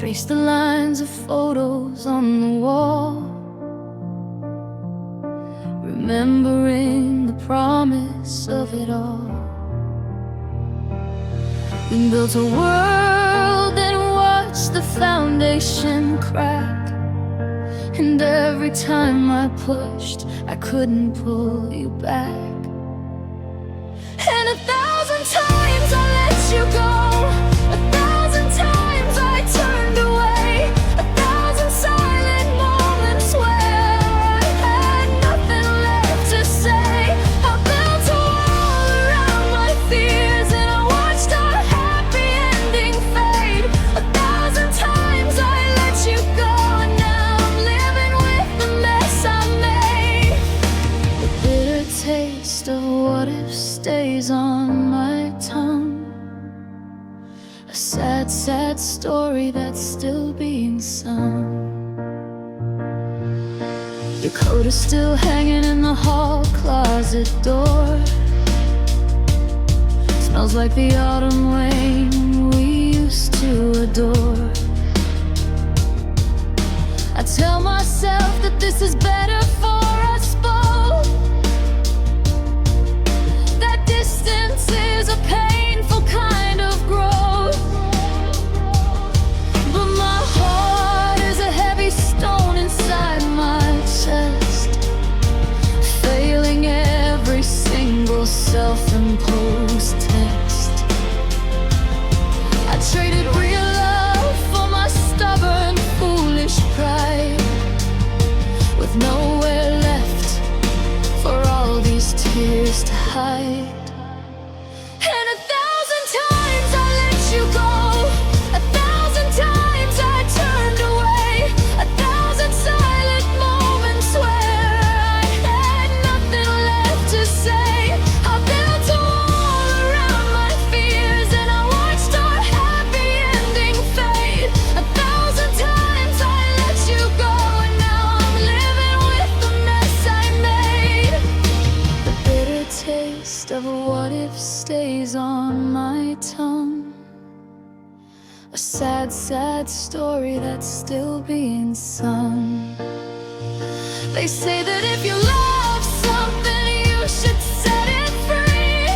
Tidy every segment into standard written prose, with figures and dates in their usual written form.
trace the lines of photos on the wall, remembering the promise of it all. We built a world and watched the foundation crack, and every time I pushed, I couldn't pull you back. And 1,000 times I let you go, 1,000 times I turned away, 1,000 silent moments where I had nothing left to say. I built a wall around my fears and I watched our happy ending fade. 1,000 times I let you go, and now I'm living with the mess I made. The bitter taste of what if stays on my tongue, a sad, sad story that's still being sung. Your coat is still hanging in the hall closet door. Smells like the autumn rain we used to adore. I tell myself that this is better for us both, that distance is a painful kind of growth. But my heart is a heavy stone inside my chest, failing every single self-imposed test. I traded real love for my stubborn, foolish pride, with nowhere left for all these tears to hide. And 1,000 times I let you go, 1,000 times I turned away, 1,000 silent moments where I had nothing left to say. I built a wall around my fears and I watched our happy ending fade. 1,000 times I let you go, and now I'm living with the mess I made. The bitter taste of what if stays on my tongue, a sad, sad story that's still being sung. They say that if you love something, you should set it free.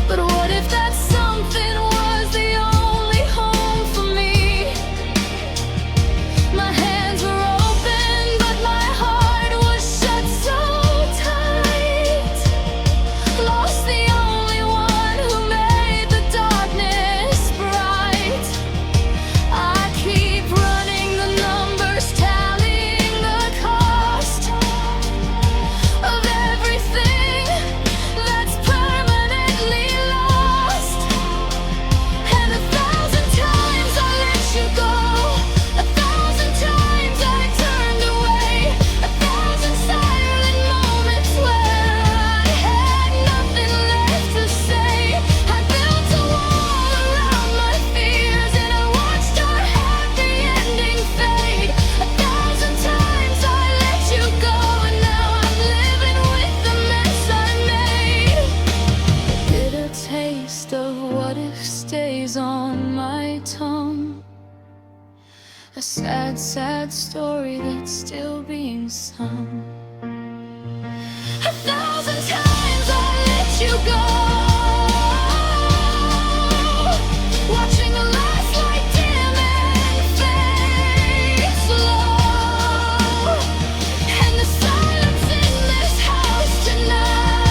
But what if that something was the only home for me? My hands were open, but my heart was shut so tight. Lost the only one who made the darkness bright. I keep running the numbers, tallying the cost of everything that's permanently lost. And 1,000 times I let you go, 1,000 times I turned away, 1,000 silent moments where I had nothing left to say. I built a wall around my fears and I watched our happy ending fade. 1,000 times I let you go, and now I'm living with the mess I made. The bitter taste of what if stays on my tongue, a sad, sad story that's still being sung. 1,000 times I let you go, watching the last light dim and fade slow, and the silence in this house tonight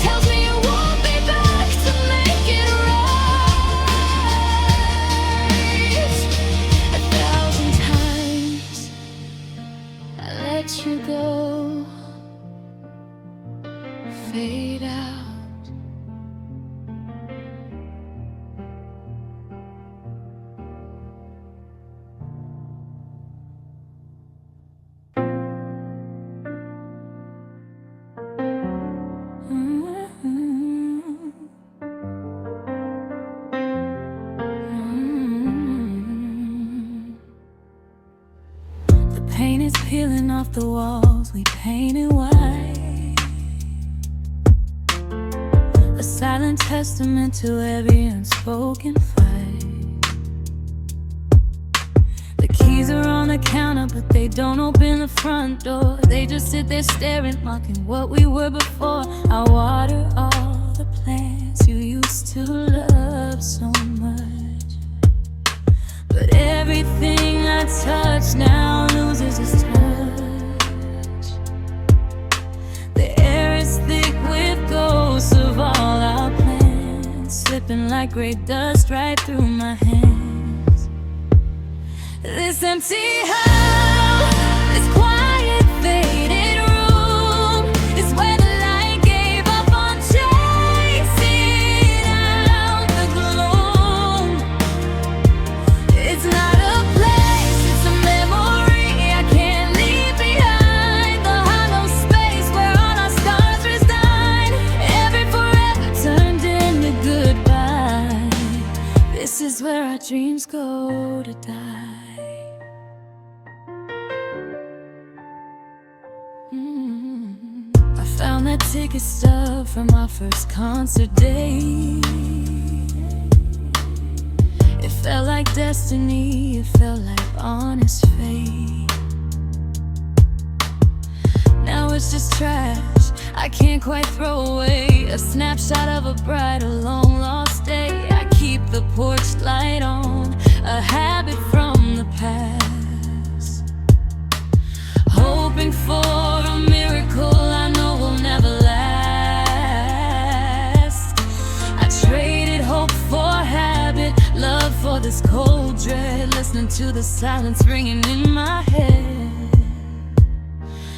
tells me you won't be back to make it right. 1,000 times I let you go, fade out. The paint is peeling off the walls we painted white. The silence silent testament to every unspoken fight. The keys are on the counter, but they don't open the front door. They just sit there staring, mocking what we were before. I water all the plants you used to love so much, but everything I touch now loses its touch. The air is thick with ghosts of all our plans, slipping like gray dust right through my hands. This empty house, this quiet faded room, is where the light gave up on chasing out the gloom. It's not a place, it's a memory I can't leave behind. The hollow space where all our stars reside. Every forever turned into goodbye. This is where our dreams go to die. I found that ticket stub from our first concert day. It felt like destiny, it felt like honest fate. Now it's just trash I can't quite throw away, a snapshot of a bright or long lost day. I keep the porch light on, a habit from the past, hoping for a miracle I know will never last. I traded hope for habit, love for this cold dread, listening to the silence ringing in my head.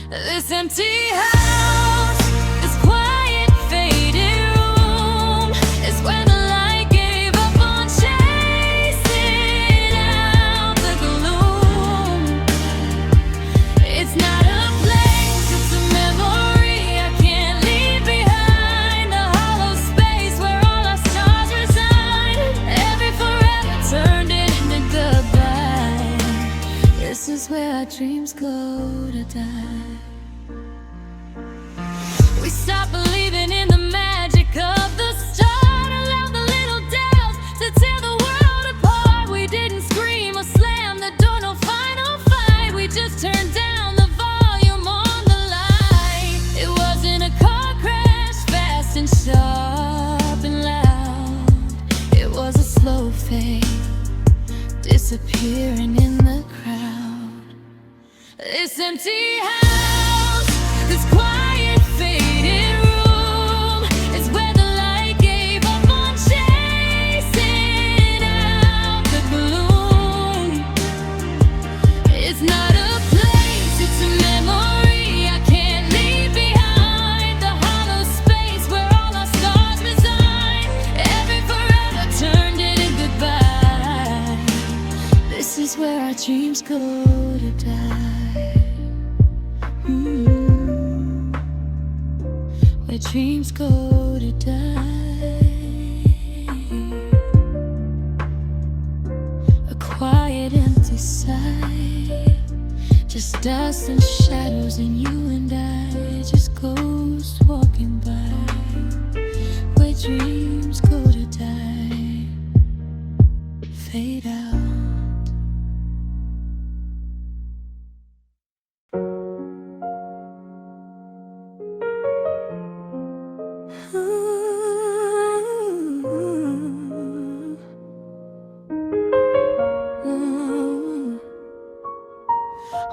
This empty house, this quiet faded room, is where the light gave up on chasing out the gloom. It's not a place, it's a memory I can't leave behind. The hollow space where all our stars reside. Every forever turned into goodbye. This is where our dreams go to die. We stopped believing in the magic of the start, allowed the little doubts to tear the world apart. We didn't scream or slam the door, no final fight. We just turned down the volume on the light. It wasn't a car crash, fast and sharp and loud. It was a slow fade, disappearing in the crowd. This empty house, this quiet faded room, is where the light gave up on chasing out the gloom. It's not a place, it's a memory I can't leave behind. The hollow space where all our stars reside. Every forever turned into goodbye. This is where our dreams go to die. Where dreams go to die. A quiet empty side, just dust and shadows and you and I, just ghosts walking by. Where dreams go to die, fade out.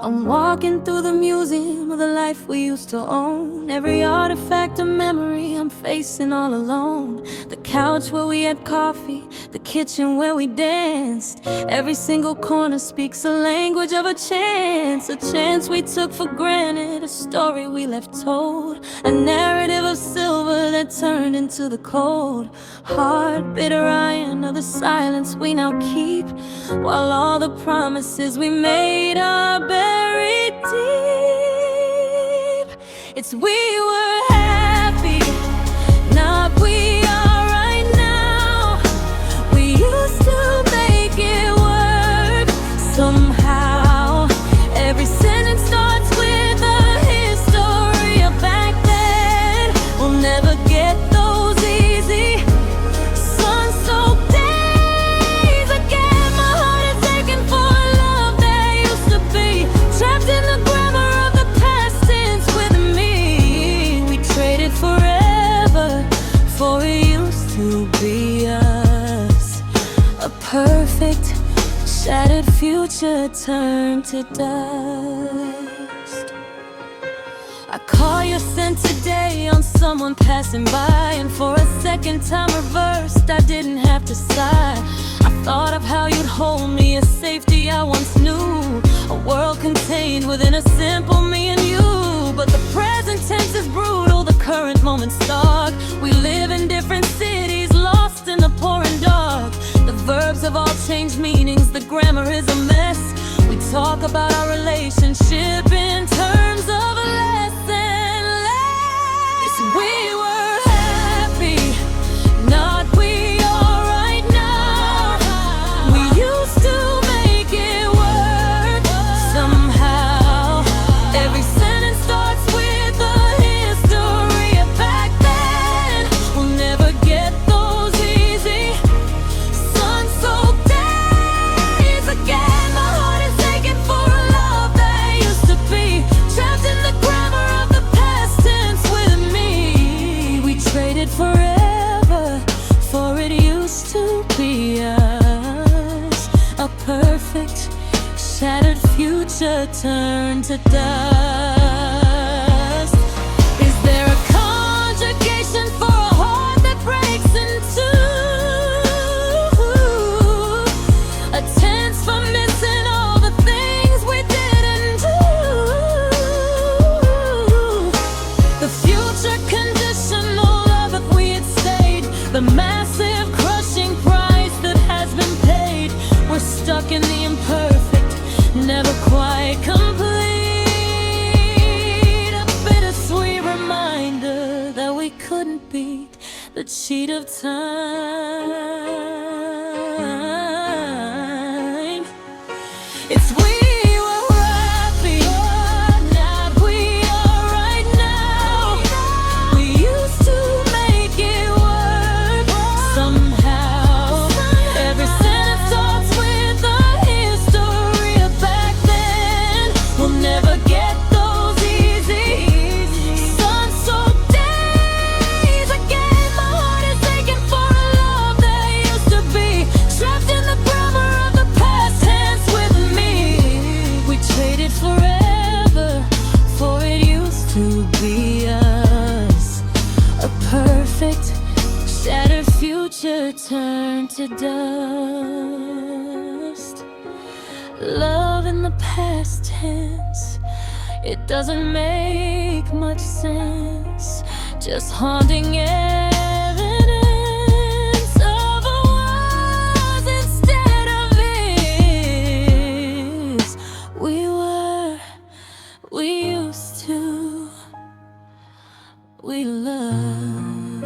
I'm walking through the museum of the life we used to own. Every artifact of memory I'm facing all alone. The couch where we had coffee, the kitchen where we danced. Every single corner speaks a language of a chance we took for granted, a story we left told, a narrative of silver that turned into the cold, hard, bitter iron of the silence we now keep, while all the promises we made are buried deep. It's we were happy, not we are right now. We used to make it work somehow. Every sentence starts with a history of back then. We'll never get those easy perfect, shattered future turned to dust. I call your scent today on someone passing by, and for a second time reversed, I didn't have to sigh. I thought of how you'd hold me, a safety I once knew, a world contained within a simple me and you. But the present tense is brutal, the current moment's dark. We live in different cities, lost in the pouring dark. The verbs have all changed meanings, the grammar is a mess. We talk about our relationship in terms of less and less. We were happy, not we are right now. We used to make it work somehow. Every sentence starts with a history of back then. We'll never get those easy sun-soaked days again. My heart is aching for a love that used to be trapped in the grammar of the past tense with me. We traded forever for it used to be us. A perfect, shattered future turned to dust. Is there a conjugation for a heart that breaks in two? A tense for missing all the things we didn't do. The future conditional love if we had stayed. The massive crushing price that has been paid. We're stuck in the imperfect, never quite complete. A bittersweet reminder that we couldn't beat the cheat of time. It's we were happy, not we are right now. We used to make it work somehow. Every sentence starts with a history of back then. We'll never get those easy sun-soaked days again. My heart is aching for a love that used to be trapped in the grammar of the past tense with me. We traded forever for it used to be us. A perfect, shattered future turned to dust. Love in the past tense, it doesn't make much sense. Just haunting evidence of a was instead of is. We used to, we loved.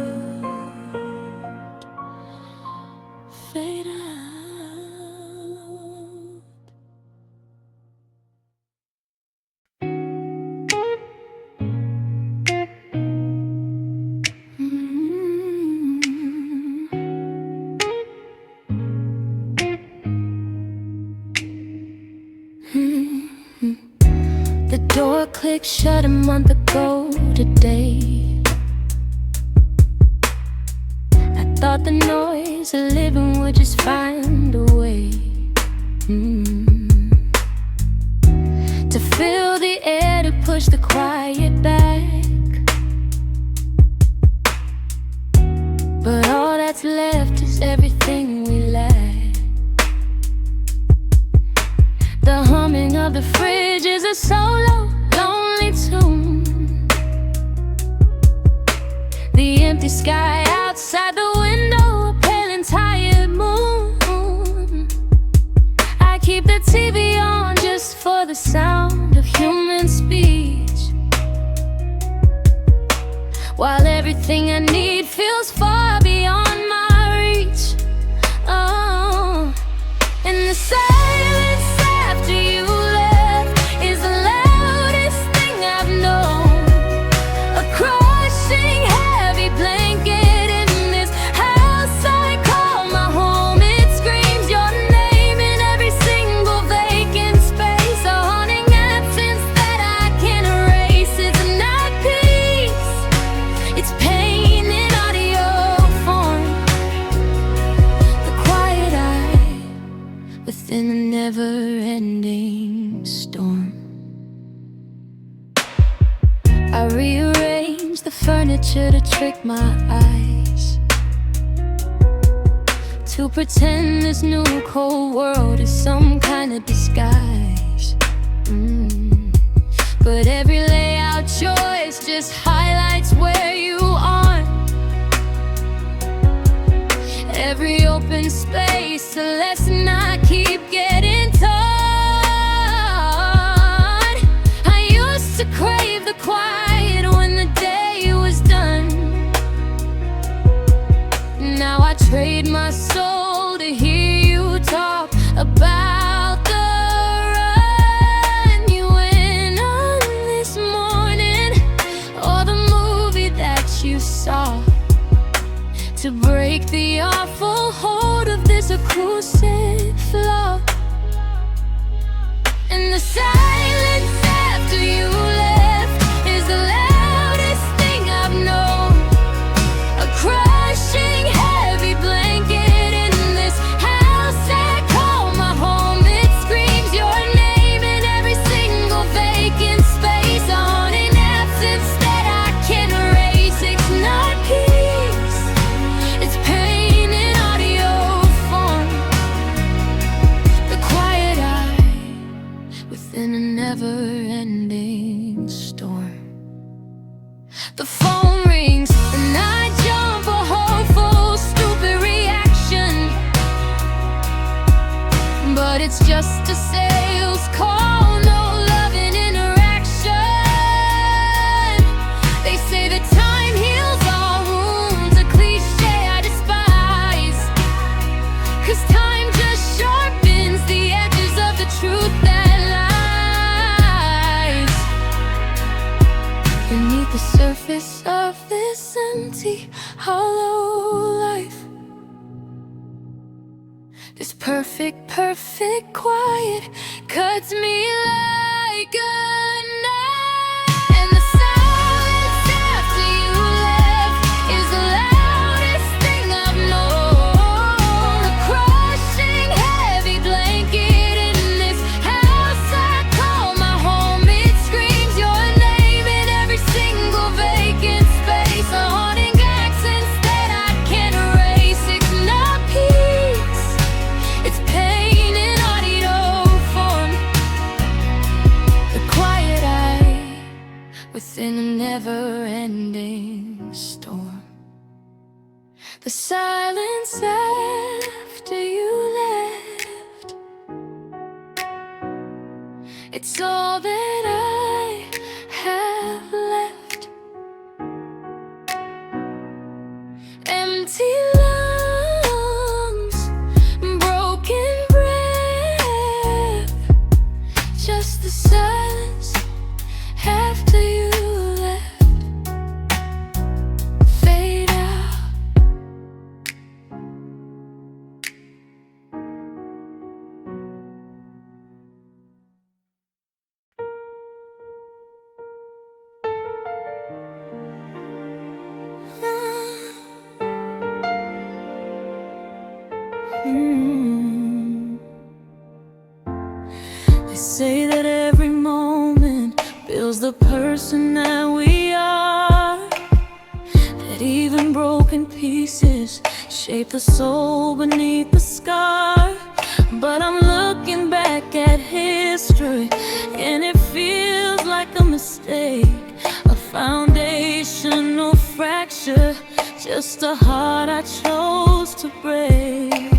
Fade out. The door clicked shut a month ago today. I thought the noise of living would just find a way to fill the air, to push the quiet back. But all that's left is everything we lack. The humming of the fridge is a solo, lonely tune. The empty sky outside the window, a pale and tired moon. I keep the TV on just for the sound of human speech, while everything I need feels far beyond my reach. Oh, and the silence after you left is the loudest thing I've known. A crushing, heavy blanket in this house I call my home. It screams your name in every single vacant space, a haunting absence that I can't erase. It's not peace, it's pain in audio form. The quiet eye within a never-ending storm. I rearrange the furniture to trick my eyes, to pretend this new cold world is some kind of disguise. But every layout choice just highlights where you are. Every open space a lesson I keep getting taught. I used to crave the quiet when the day was done. Now I trade my soul to hear you talk about the run you went on this morning, or the movie that you saw, to break the awful hold of this acoustic floor. And the silence after you left is the loudest thing I've known. A crushing heavy blanket in this house I call my home. It screams your name in every single vacant space, on an absence that I can erase. It's not peace, it's pain in audio form. The quiet eye within a never-ending storm. The phone rings and I jump, a hopeful, stupid reaction, but it's just a sales call, no loving interaction. They say that time heals all wounds, a cliche I despise, 'cause time just sharpens the edges of the truth that lies beneath the surface of this empty, hollow life. This perfect quiet cuts me like a knife. And the silence after you left is the loudest thing I've known. A crushing heavy blanket in this house I call my home. It screams your name in every single vacant space, a haunting accents that I can't erase. It's not peace, it's pain in audio form. The quiet eye within a never-ending storm. The silence after you left, it's all that I have left. Empty lungs, broken breath, just the silence after you left. Fade out. They say that every moment builds the person that we are, that even broken pieces shape the soul beneath the scar. But I'm looking back at history and it feels like a mistake, a foundational fracture, just a heart I chose to break.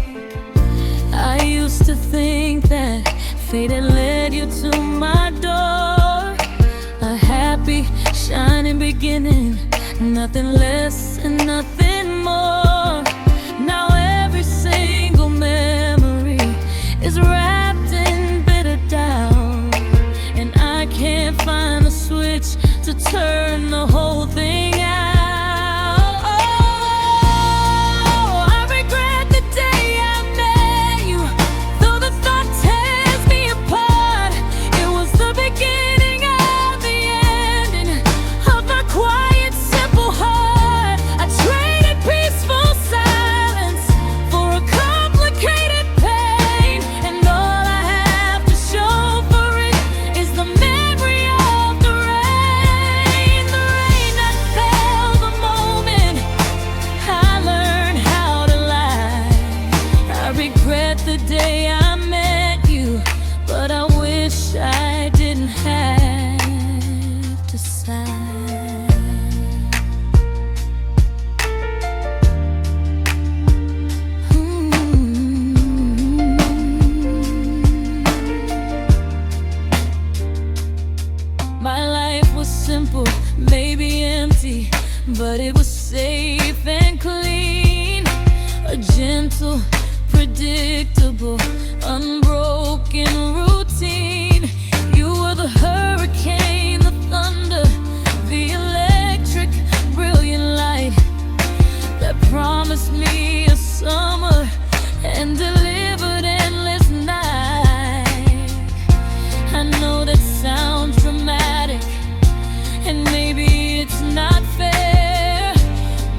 I used to think that fate had led you to my door, a happy, shining beginning, nothing less and nothing more. Now every single memory is wrapped in bitter doubt, and I can't find a switch to turn the whole thing out. I regret the day I met you, though the thought tears me apart. It was the beginning of the ending of my quiet, simple heart. I trade but it was safe and clean. A gentle, predictable, unbroken routine. You were the hurricane, the thunder, the electric, brilliant light that promised me a summer and delivered endless night. I know that sounds dramatic, and maybe it's not fair,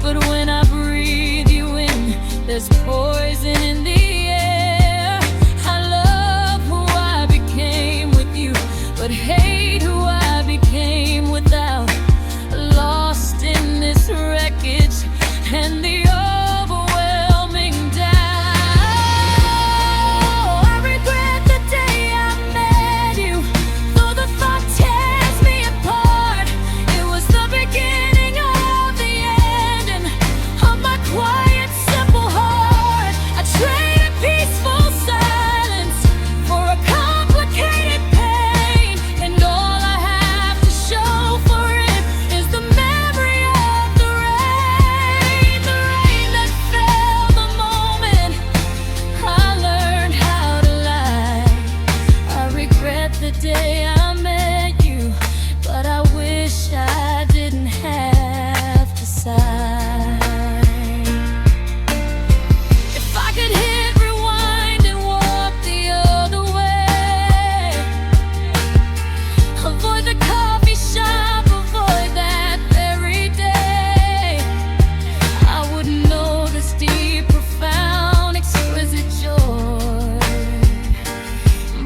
but when I breathe you in, there's poison in the air. I love who I became with you, but hate who I became without. Lost in this wreckage and the overwhelming doubt. I regret the day I met you, though the thought tears me apart. It was the beginning of the ending of my quiet, simple heart. I traded peaceful silence for a complicated pain, and all I have to show for it is the memory of the rain that fell the moment I learned how to lie. I regret the day I met you, but I wish I didn't have to sigh. If I could hit rewind and walk the other way, avoid the coffee shop, avoid that very day, I wouldn't know this deep, profound, exquisite joy.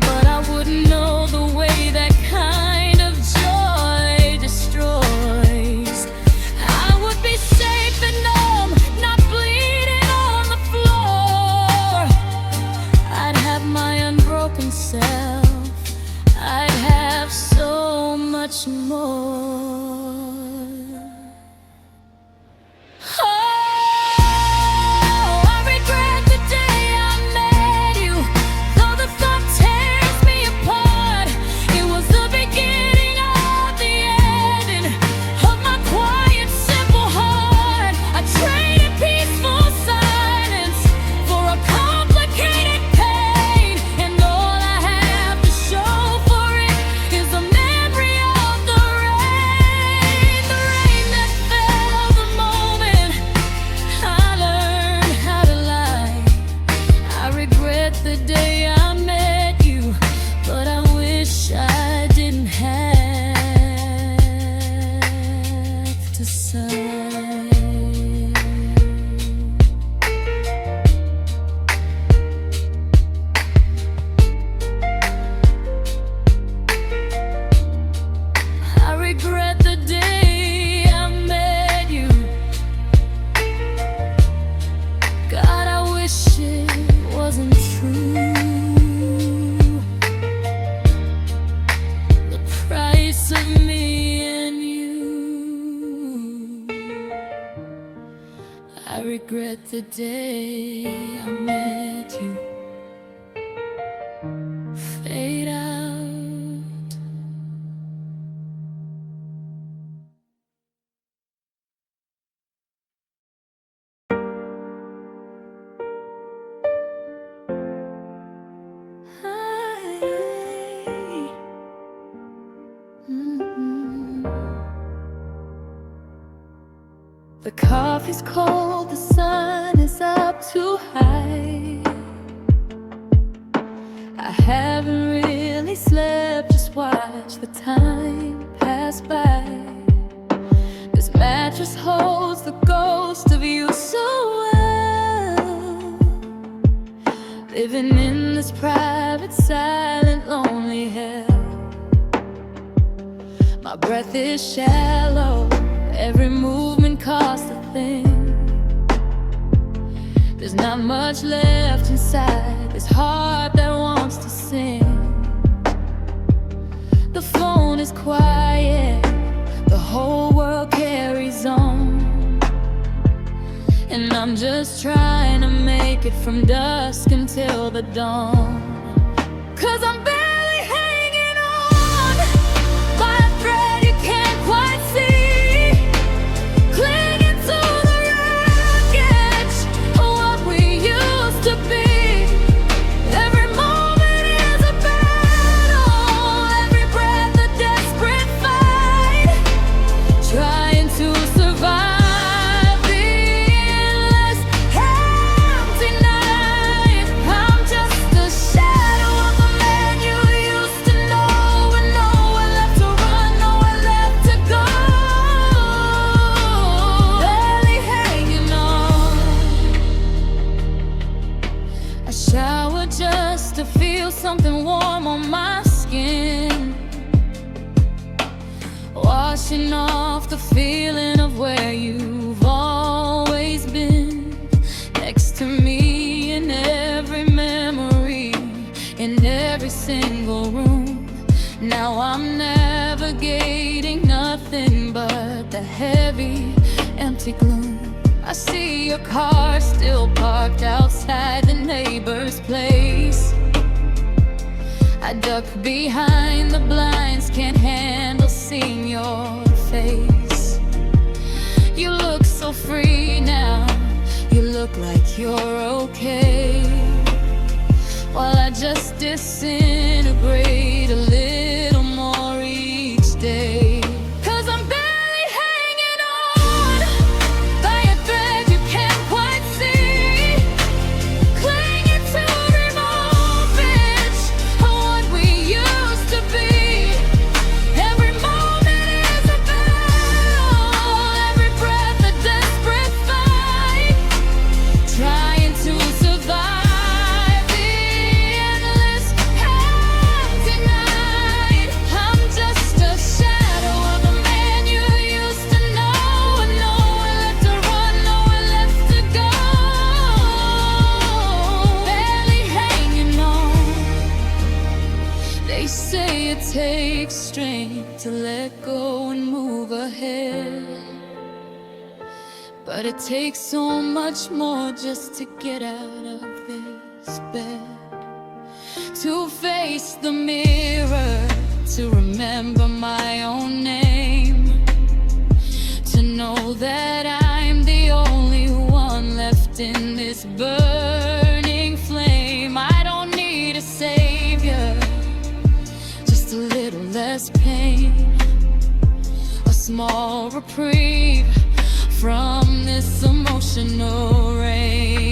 But I wouldn't know the way that kind of joy destroys. I would be safe and numb, not bleeding on the floor. I'd have my unbroken self. I'd have so much more. Oh, I regret the day I met you, though the thought tears me apart. It was the beginning of the ending of my quiet, simple heart. I traded peaceful silence for a complicated pain, and all I have to show for it is the memory of the rain that fell the moment I learned how to lie. I regret the day I met you, but I wish I didn't have to sigh. I regret the day I met you. God, I wish it wasn't true. The price of me and you. I regret the day I met you. Fade out. The coffee's cold, the sun is up too high. I haven't really slept, just watch the time pass by. This mattress holds the ghost of you so well. Living in this private, silent, lonely hell. My breath is shallow, every movement costs a thing. There's not much left inside this heart that wants to sing. The phone is quiet, the whole world carries on, and I'm just trying to make it from dusk until the dawn. 'Cause I'm barely hanging on by a thread you can't quite see, clinging something warm on my skin, washing off the feeling of where you've always been, next to me in every memory, in every single room. Now I'm navigating nothing but the heavy, empty gloom. I see your car still parked outside the neighbor's place. I duck behind the blinds, can't handle seeing your face. You look so free now, you look like you're okay, while I just disintegrate a little more each day. Takes strength to let go and move ahead, but it takes so much more just to get out of this bed, to face the mirror, to remember my own name, to know that I'm the only one left in this burning flame. I don't need a savior, a little less pain, a small reprieve from this emotional rain.